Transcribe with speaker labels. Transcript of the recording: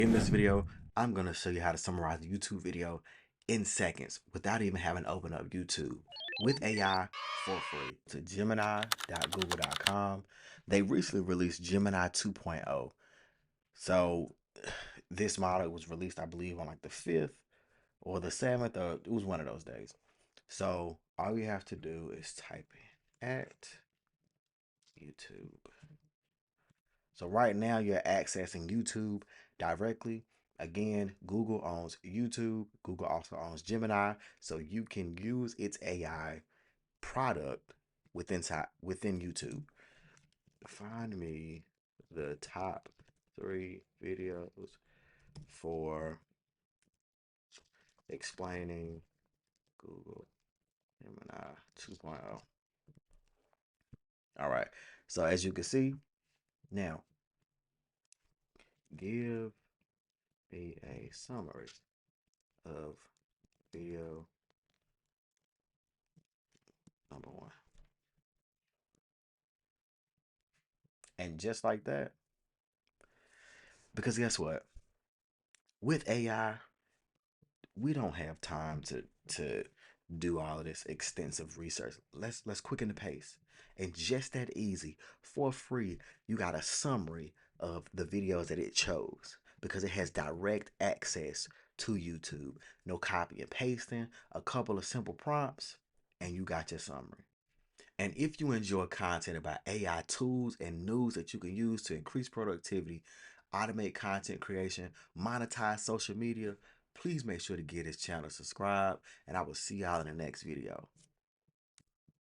Speaker 1: In this video, I'm going to show you how to summarize a YouTube video in seconds without even having to open up YouTube with AI for free. To Gemini.google.com. They recently released Gemini 2.0. So this model was released, I believe, on like the 5th or the 7th, or it was one of those days. So all you have to do is type in at YouTube. So right now you're accessing YouTube directly. Again, Google owns YouTube. Google also owns Gemini, so you can use its AI product within YouTube. Find me the top 3 videos for explaining Google Gemini 2.0. All right. So as you can see, now give me a summary of video number 1. And just like that, because guess what? With AI, we don't have time to do all of this extensive research. Let's quicken the pace. And just that easy, for free, you got a summary of the videos that it chose because it has direct access to YouTube. No copy and pasting, a couple of simple prompts, and you got your summary. And if you enjoy content about AI tools and news that you can use to increase productivity, automate content creation, monetize social media, please make sure to give this channel a subscribe, and I will see y'all in the next video.